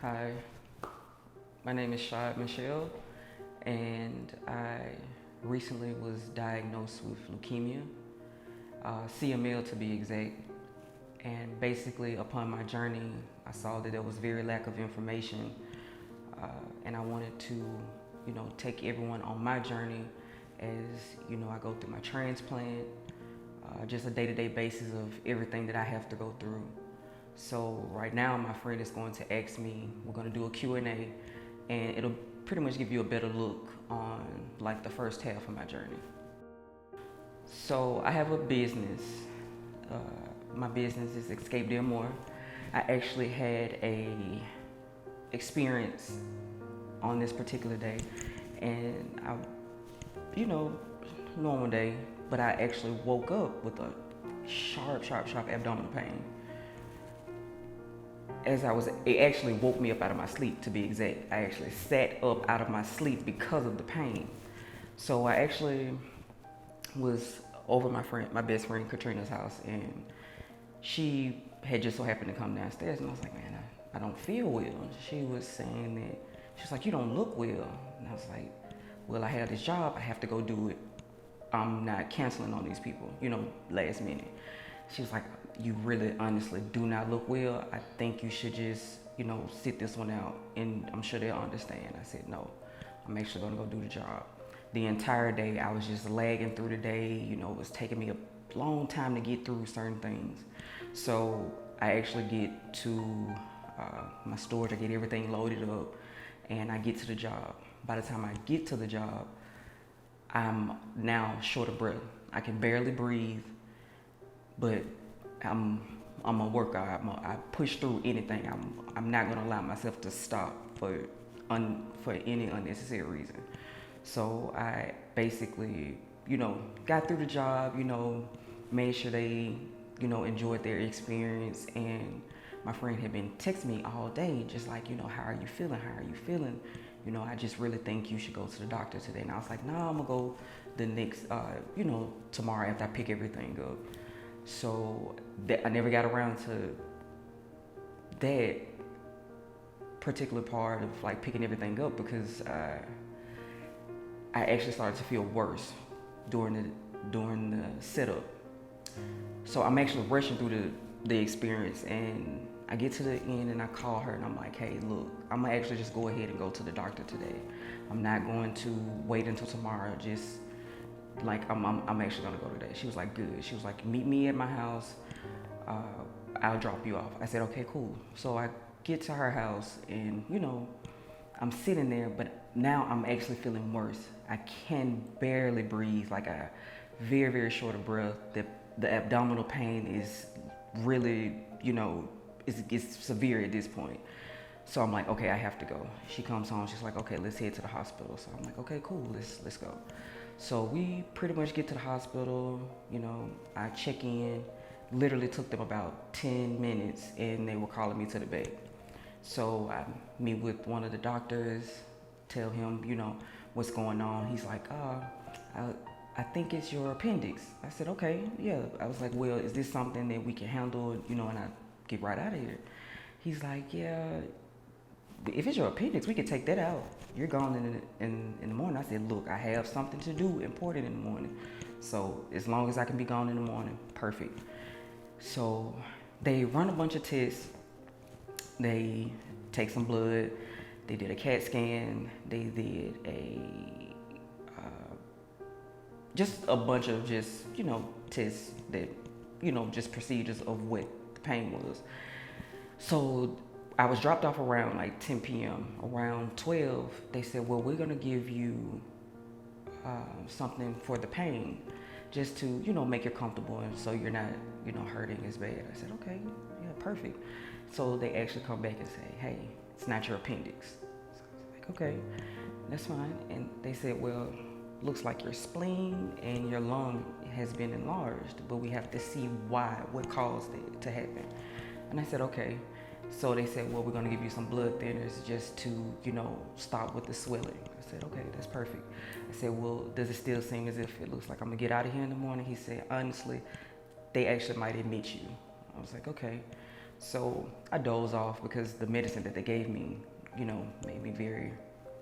Hi, my name is Shad Mechelle, and I recently was diagnosed with leukemia, CML to be exact. And basically, upon my journey, I saw that there was very lack of information, and I wanted to, take everyone on my journey as I go through my transplant, just a day-to-day basis of everything that I have to go through. So right now, my friend is going to ask me, we're going to do a Q&A, and it'll pretty much give you a better look on like the first half of my journey. So I have a business. Uh, my business is Escape Dear More. I actually had a experience on this particular day, and normal day, but I actually woke up with a sharp abdominal pain. It actually woke me up out of my sleep, to be exact. I actually sat up out of my sleep because of the pain. So I actually was over my best friend Katrina's house, and she had just so happened to come downstairs, and I was like, man, I don't feel well. She was saying that, she was like, you don't look well. And I was like, well, I have this job, I have to go do it. I'm not canceling on these people, last minute. She was like, you really honestly do not look well. I think you should just, sit this one out, and I'm sure they'll understand. I said, no, I'm actually gonna go do the job. The entire day, I was just lagging through the day. It was taking me a long time to get through certain things. So I actually get to my storage, I get everything loaded up, and I get to the job. By the time I get to the job, I'm now short of breath. I can barely breathe, but I'm a worker. I push through anything. I'm not gonna allow myself to stop for any unnecessary reason. So I basically, got through the job. Made sure they, enjoyed their experience. And my friend had been texting me all day, just like, how are you feeling? How are you feeling? I just really think you should go to the doctor today. And I was like, no, I'm gonna go the next, tomorrow after I pick everything up. So I never got around to that particular part of like picking everything up, because I actually started to feel worse during the setup. So I'm actually rushing through the experience, and I get to the end and I call her and I'm like, hey, look, I'm gonna actually just go ahead and go to the doctor today. I'm not going to wait until tomorrow. Just like I'm actually gonna go today. She was like, good. She was like, meet me at my house. I'll drop you off. I said, okay, cool. So I get to her house, and I'm sitting there, but now I'm actually feeling worse. I can barely breathe. Like I very short of breath. The abdominal pain is really, it's severe at this point. So I'm like, okay, I have to go. She comes home. She's like, okay, let's head to the hospital. So I'm like, okay, cool. Let's go. So we pretty much get to the hospital. I check in. Literally took them about 10 minutes, and they were calling me to the bed. So I meet with one of the doctors, tell him, what's going on. He's like, I think it's your appendix. I said, okay, yeah. I was like, well, is this something that we can handle, and I get right out of here? He's like, yeah, if it's your appendix, we can take that out. You're gone in the morning. I said, look, I have something to do important in the morning. So as long as I can be gone in the morning, perfect. So they run a bunch of tests. They take some blood. They did a CAT scan. They did just a bunch of tests that, just procedures of what the pain was. So I was dropped off around like 10 p.m. Around 12, they said, well, we're gonna give you something for the pain, just to, make you comfortable, and so you're not, hurting as bad. I said, okay, yeah, perfect. So they actually come back and say, hey, it's not your appendix. So I was like, okay, that's fine. And they said, well, looks like your spleen and your lung has been enlarged, but we have to see what caused it to happen. And I said, okay. So they said, well, we're gonna give you some blood thinners just to, stop with the swelling. I said, okay, that's perfect. I said, well, does it still seem as if it looks like I'm gonna get out of here in the morning? He said, honestly, they actually might admit you. I was like, okay. So I dozed off because the medicine that they gave me, made me very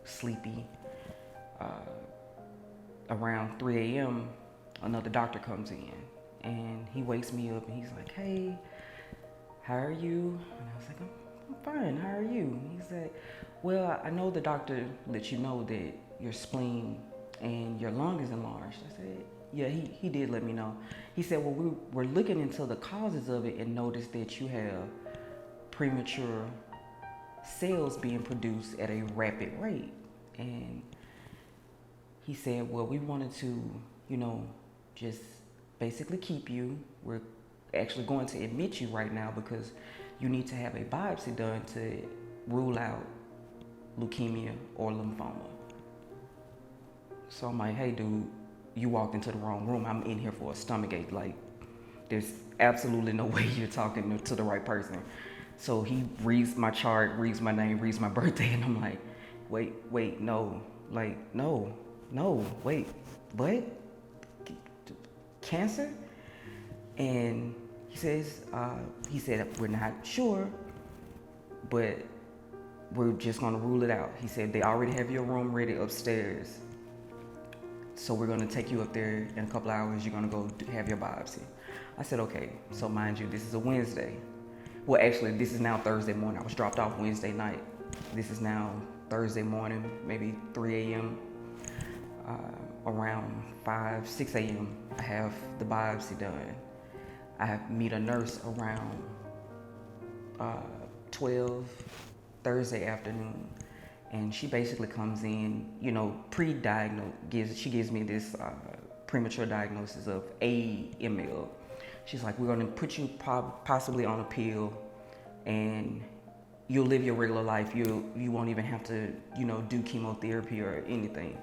sleepy. Uh, Around 3 a.m., another doctor comes in and he wakes me up and he's like, "Hey, how are you?" And I was like, I'm fine. How are you? He said, "Well, I know the doctor let you know that your spleen and your lung is enlarged." I said, "Yeah, he did let me know." He said, "Well, we were looking into the causes of it and noticed that you have premature cells being produced at a rapid rate." And he said, "Well, we wanted to, just basically keep you. We're actually going to admit you right now because you need to have a biopsy done to rule out leukemia or lymphoma." So I'm like, "Hey, dude, you walked into the wrong room. I'm in here for a stomachache. Like, there's absolutely no way you're talking to the right person." So he reads my chart, reads my name, reads my birthday, and I'm like, wait, no. Like, no, wait, what? Cancer? And he said, "We're not sure, but we're just gonna rule it out." He said, "They already have your room ready upstairs. So we're gonna take you up there in a couple hours. You're gonna go have your biopsy." I said, "Okay." So mind you, this is a Wednesday. Well, actually, this is now Thursday morning. I was dropped off Wednesday night. This is now Thursday morning, maybe 3 a.m. Around 5, 6 a.m., I have the biopsy done. I meet a nurse around 12 Thursday afternoon, and she basically comes in, pre-diagnosed. She gives me this premature diagnosis of AML. She's like, "We're going to put you possibly on a pill, and you'll live your regular life. You won't even have to, do chemotherapy or anything."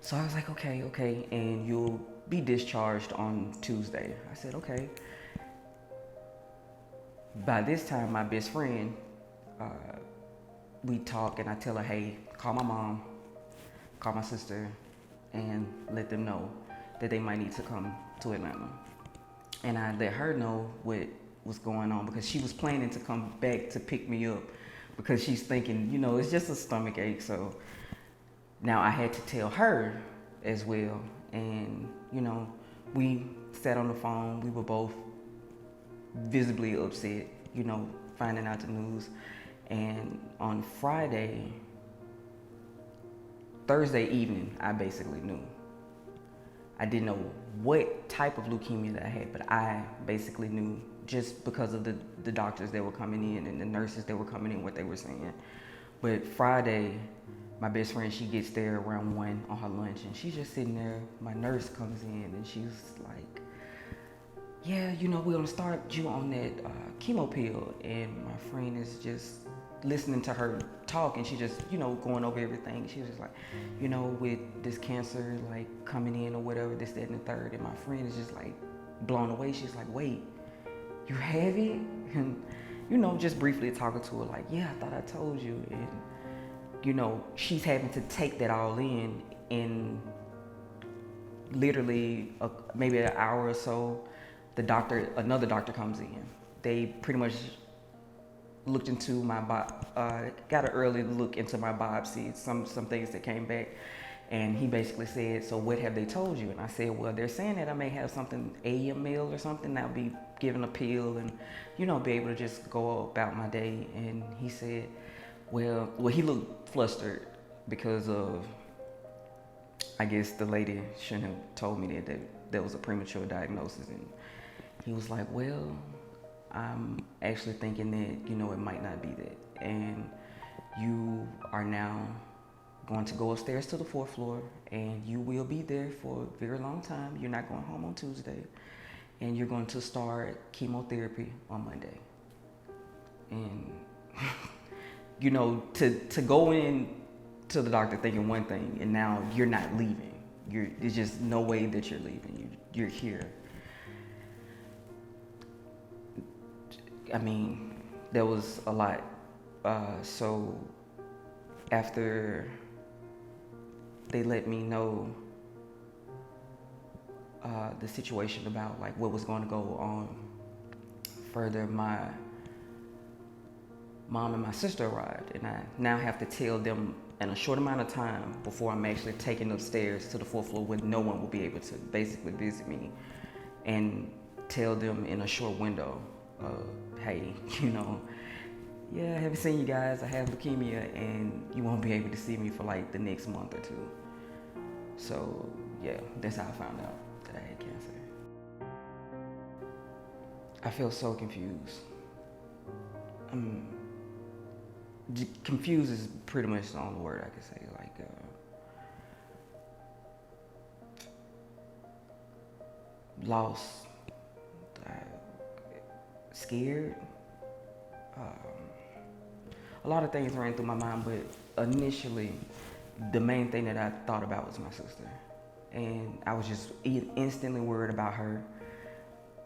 So I was like, okay, and you'll be discharged on Tuesday. I said, okay. By this time, my best friend, we talk, and I tell her, "Hey, call my mom, call my sister, and let them know that they might need to come to Atlanta." And I let her know what was going on because she was planning to come back to pick me up because she's thinking, it's just a stomach ache. So now I had to tell her as well. And, we sat on the phone. We were both visibly upset, finding out the news. And on Thursday evening, I basically knew. I didn't know what type of leukemia that I had, but I basically knew just because of the doctors that were coming in and the nurses that were coming in, what they were saying. But Friday, my best friend, she gets there around 1 on her lunch, and she's just sitting there. My nurse comes in, and she's like, "Yeah, we're gonna start you on that chemo pill." And my friend is just listening to her talk, and she just, going over everything. She was just like, with this cancer, like, coming in or whatever, this, that, and the third. And my friend is just, like, blown away. She's like, "Wait, you have it?" And, just briefly talking to her, like, "Yeah, I thought I told you." And, she's having to take that all in literally maybe an hour or so. Another doctor comes in. They pretty much looked into my got an early look into my biopsy, some things that came back, and he basically said, "So what have they told you?" And I said, "Well, they're saying that I may have something AML or something. I'll be given a pill and be able to just go about my day." And he said, well, he looked flustered because of, I guess the lady shouldn't have told me that there was a premature diagnosis. And he was like, "Well, I'm actually thinking that, it might not be that. And you are now going to go upstairs to the 4th floor, and you will be there for a very long time. You're not going home on Tuesday. And you're going to start chemotherapy on Monday." And, to go in to the doctor thinking one thing, and now you're not leaving. There's just no way that you're leaving. You're here. I mean, there was a lot. So after they let me know the situation about like what was going to go on further, my mom and my sister arrived, and I now have to tell them in a short amount of time before I'm actually taken upstairs to the fourth floor when no one will be able to basically visit me, and tell them in a short window, hey, yeah, I haven't seen you guys, I have leukemia, and you won't be able to see me for like the next month or two. So yeah, that's how I found out that I had cancer. I feel so confused. Confused is pretty much the only word I can say. Like, lost, scared. A lot of things ran through my mind, but initially, the main thing that I thought about was my sister. And I was just instantly worried about her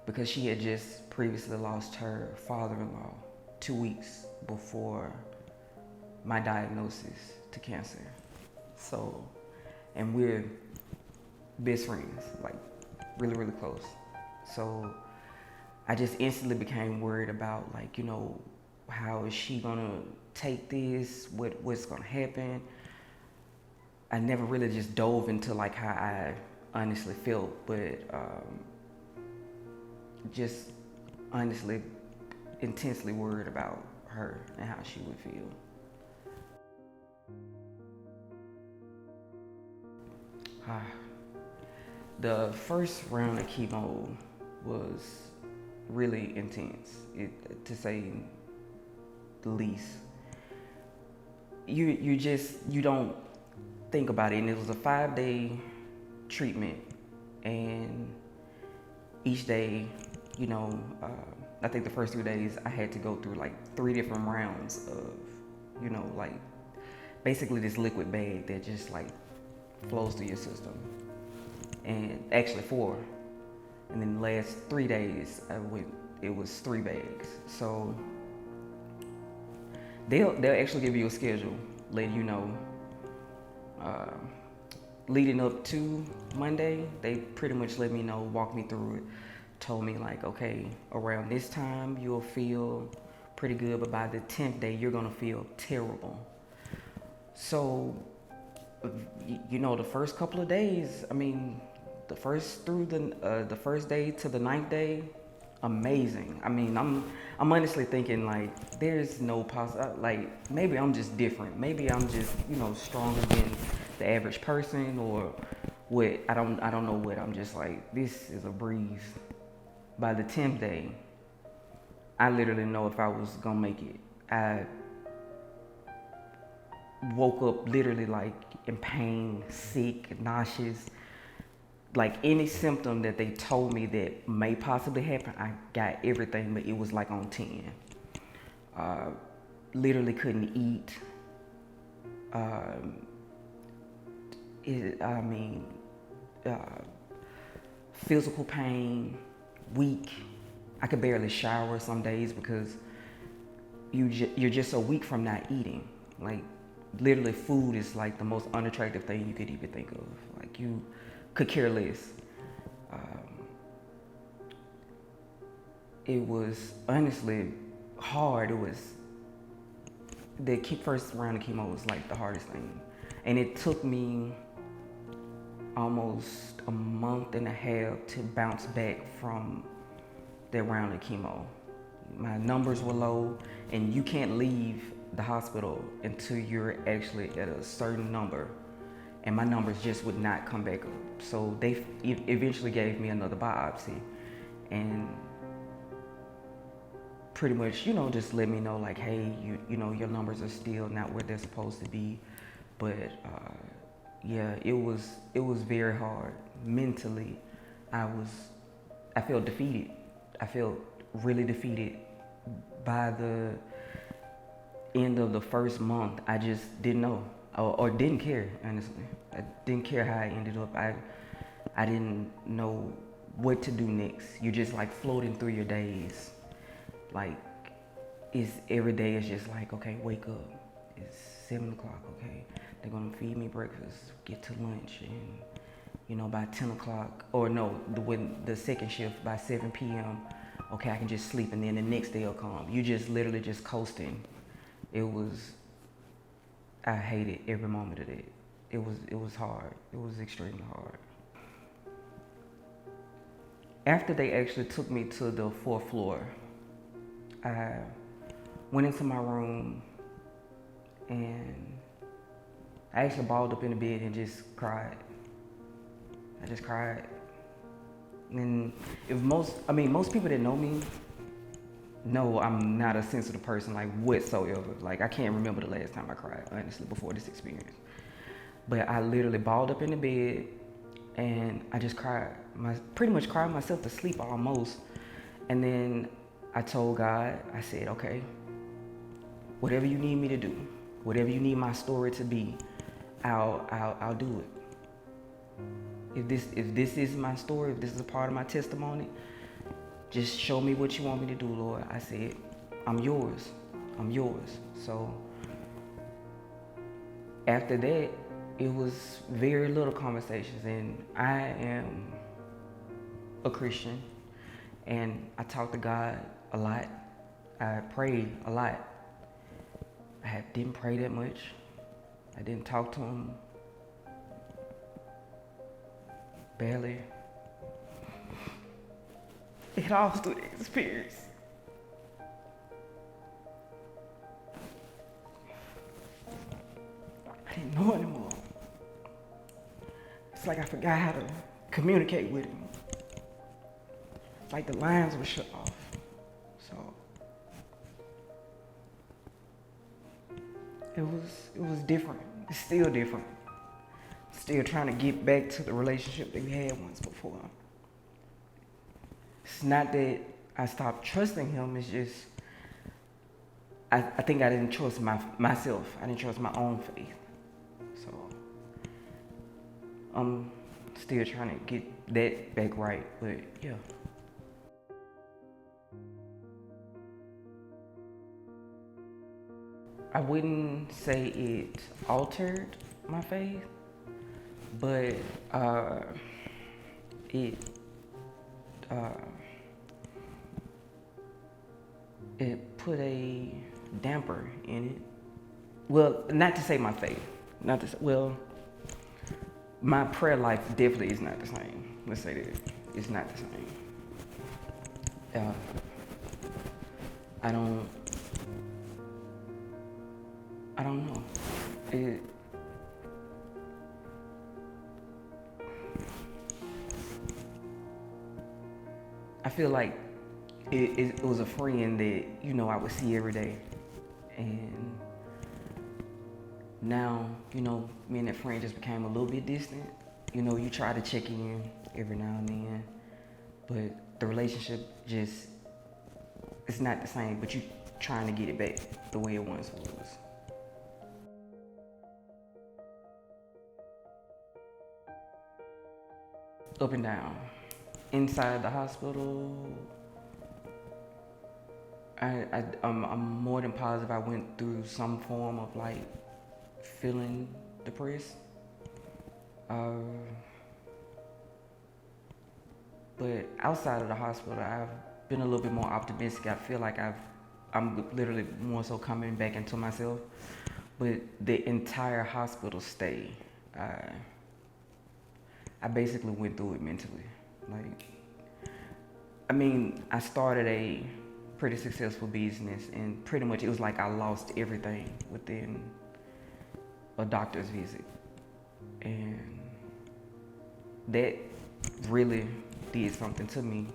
because she had just previously lost her father-in-law 2 weeks before my diagnosis to cancer. So, and we're best friends, like really, really close. So I just instantly became worried about, like, how is she gonna take this? What's gonna happen? I never really just dove into like how I honestly felt, but just honestly intensely worried about her and how she would feel. The first round of chemo was really intense, to say the least. You don't think about it, and it was a 5-day treatment, and each day, I think the first 3 days I had to go through like 3 different rounds of, like basically this liquid bag that just like flows through your system, and actually 4. And then the last 3 days it was 3 bags. So they'll actually give you a schedule, letting you know, leading up to Monday. They pretty much let me know, walk me through it, told me like, okay, around this time you'll feel pretty good, but by the 10th day you're gonna feel terrible. So the first couple of days, the first day to the 9th day, amazing. I'm honestly thinking like there's no like maybe I'm just different. Maybe I'm just stronger than the average person, or what. I don't know what. I'm just like, this is a breeze. By the 10th day, I literally know if I was gonna make it. I woke up literally like in pain, sick, nauseous. Like any symptom that they told me that may possibly happen, I got everything, but it was like on 10. Literally couldn't eat. Physical pain, weak. I could barely shower some days because you're just so weak from not eating. Like literally food is like the most unattractive thing you could even think of. Like you could care less. It was honestly hard. It was the first round of chemo was like the hardest thing, and it took me almost a month and a half to bounce back from that round of chemo. My numbers were low, and you can't leave the hospital until you're actually at a certain number, and my numbers just would not come back up. So they eventually gave me another biopsy, and pretty much, just let me know like, hey, your numbers are still not where they're supposed to be. But yeah, it was very hard. Mentally, I felt defeated. I felt really defeated. By the end of the first month, I just didn't know or didn't care, honestly. I didn't care how I ended up. I didn't know what to do next. You're just like floating through your days. Like, every day is just like, okay, wake up. It's 7 o'clock, okay. They're gonna feed me breakfast, get to lunch, and by 10 o'clock, or no, when the second shift, by 7 p.m., okay, I can just sleep, and then the next day will come. You just literally just coasting, It was, I hated every moment of it. It was hard. It was extremely hard. After they actually took me to the fourth floor, I went into my room and I actually balled up in the bed and just cried. I just cried. And most people that know me know I'm not a sensitive person, like, whatsoever. Like, I can't remember the last time I cried, honestly, before this experience. But I literally balled up in the bed and I just cried. Pretty much cried myself to sleep almost. And then I told God, I said, okay, whatever you need me to do, whatever you need my story to be, I'll do it. If this is my story, if this is a part of my testimony, just show me what you want me to do, Lord. I said, I'm yours. I'm yours. So after that, it was very little conversations, and I am a Christian, and I talk to God a lot. I pray a lot. I didn't pray that much. I didn't talk to him barely. It all through the experience. I didn't know anymore. It's like I forgot how to communicate with him. It's like the lines were shut off. So it was different. It's still different. Still trying to get back to the relationship that we had once before. It's not that I stopped trusting him, it's just I think I didn't trust myself. I didn't trust my own faith. So I'm still trying to get that back right, but yeah. I wouldn't say it altered my faith, but it put a damper in it. Well, not to say my faith, my prayer life definitely is not the same. Let's say that it's not the same. I don't know. I feel like it was a friend that, I would see every day. And now, me and that friend just became a little bit distant. You try to check in every now and then, but the relationship it's not the same, but you trying to get it back the way it once was. Up and down. Inside the hospital, I'm more than positive I went through some form of like feeling depressed. But outside of the hospital, I've been a little bit more optimistic. I feel like I'm literally more so coming back into myself. But the entire hospital stay, I basically went through it mentally. I started a pretty successful business, and pretty much it was like I lost everything within a doctor's visit. And that really did something to me.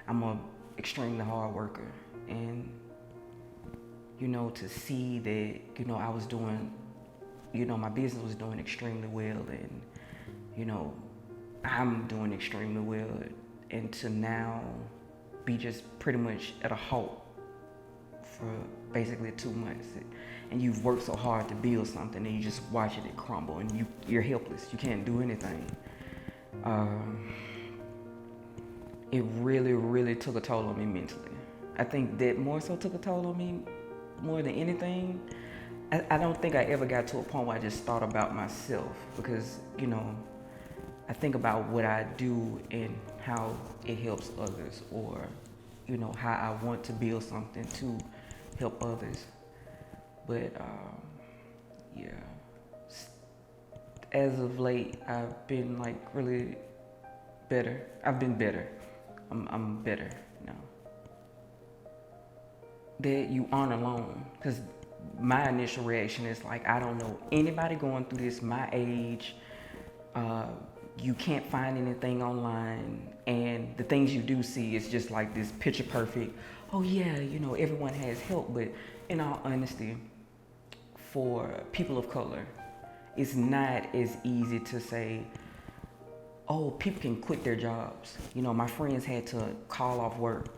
I'm a extremely hard worker, and to see that, I was doing, my business was doing extremely well, and I'm doing extremely well, and to now be just pretty much at a halt for basically 2 months, and you've worked so hard to build something, and you just watching it crumble, and you're helpless. You can't do anything. It really, really took a toll on me mentally. I think that more so took a toll on me more than anything. I don't think I ever got to a point where I just thought about myself, because, I think about what I do and how it helps others, or, how I want to build something to help others. But yeah, as of late, I've been like really better. I've been better. I'm better now. That you aren't alone, because my initial reaction is like, I don't know anybody going through this my age. Uh, you can't find anything online, and the things you do see is just like this picture perfect. Oh yeah, everyone has help, but in all honesty, for people of color, it's not as easy to say, oh, people can quit their jobs. My friends had to call off work.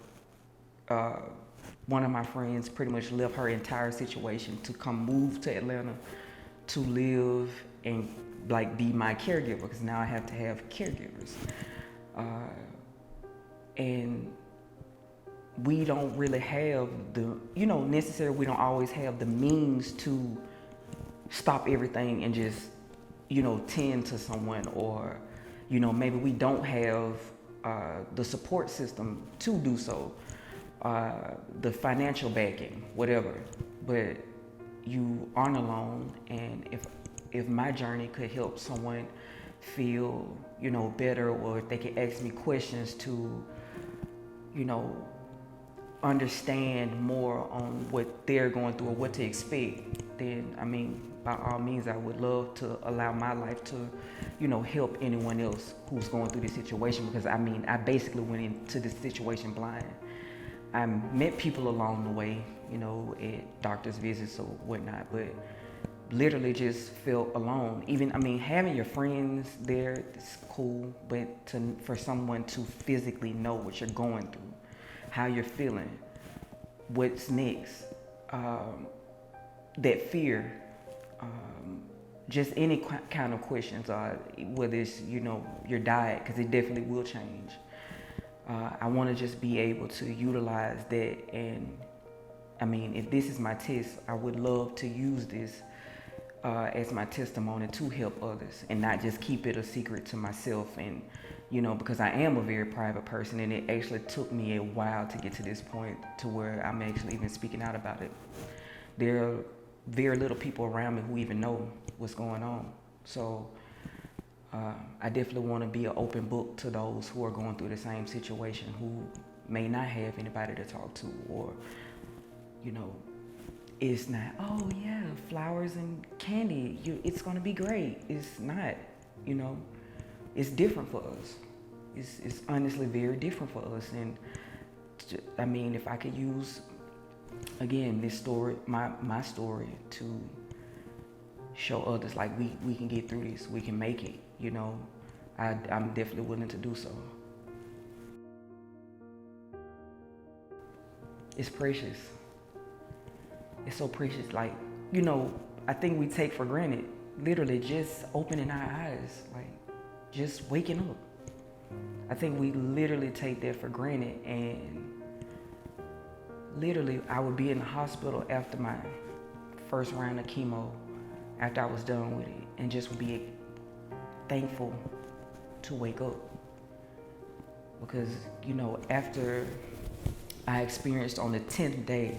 One of my friends pretty much left her entire situation to come move to Atlanta to live and like be my caregiver, because now I have to have caregivers. And we don't really have necessarily we don't always have the means to stop everything and just, tend to someone, or, maybe we don't have the support system to do so, the financial backing, whatever. But you aren't alone, and if my journey could help someone feel, better, or if they could ask me questions to, understand more on what they're going through or what to expect, then by all means, I would love to allow my life to, help anyone else who's going through this situation, because I basically went into this situation blind. I met people along the way, at doctor's visits or whatnot, but literally just felt alone. Even, having your friends there is cool, but for someone to physically know what you're going through, how you're feeling, what's next, that fear, just any kind of questions, whether it's, your diet, because it definitely will change. I want to just be able to utilize that, and if this is my test, I would love to use this as my testimony to help others, and not just keep it a secret to myself. And because I am a very private person, and it actually took me a while to get to this point to where I'm actually even speaking out about it. There are very little people around me who even know what's going on. So I definitely want to be an open book to those who are going through the same situation, who may not have anybody to talk to, or, it's not, oh yeah, flowers and candy, it's going to be great. It's not, it's different for us. It's honestly very different for us. And if I could use, again, this story, my story, to show others like we can get through this, we can make it, I'm definitely willing to do so. It's precious. It's so precious. Like, I think we take for granted literally just opening our eyes, like just waking up. I think we literally take that for granted, and literally I would be in the hospital after my first round of chemo, after I was done with it, and just would be thankful to wake up. Because, after I experienced on the 10th day,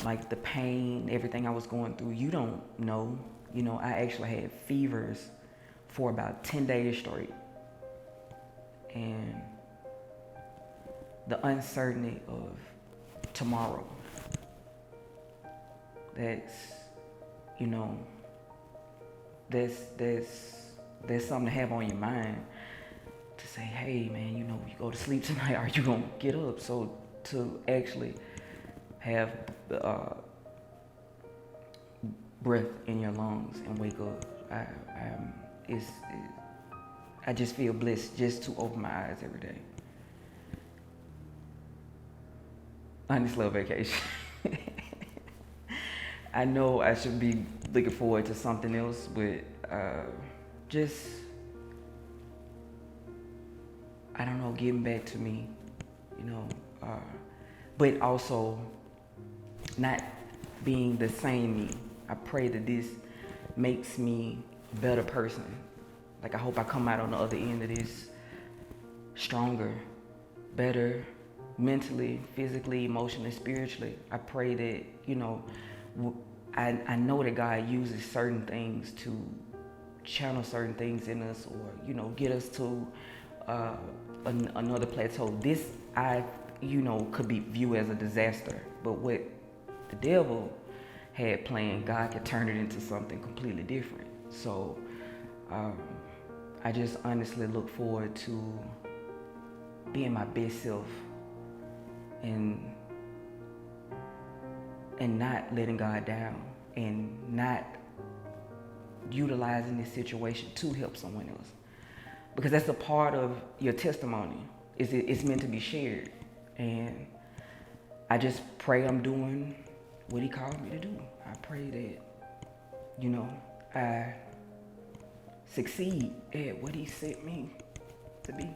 like the pain, everything I was going through, you don't know. I actually had fevers for about 10 days straight. And the uncertainty of tomorrow, that's something to have on your mind, to say, hey man, you go to sleep tonight, are you gonna get up? So to actually have breath in your lungs and wake up, I just feel blessed just to open my eyes every day. On this little vacation. I know I should be looking forward to something else, but just, I don't know, getting back to me, but also not being the same me. I pray that this makes me a better person. Like, I hope I come out on the other end of this stronger, better, mentally, physically, emotionally, spiritually. I pray that, I know that God uses certain things to channel certain things in us, or get us to another plateau. This I could be viewed as a disaster, but what the devil had planned, God could turn it into something completely different. So I just honestly look forward to being my best self and not letting God down, and not utilizing this situation to help someone else, because that's a part of your testimony. It's meant to be shared, and I just pray I'm doing what He called me to do. I pray that I succeed at what He sent me to be.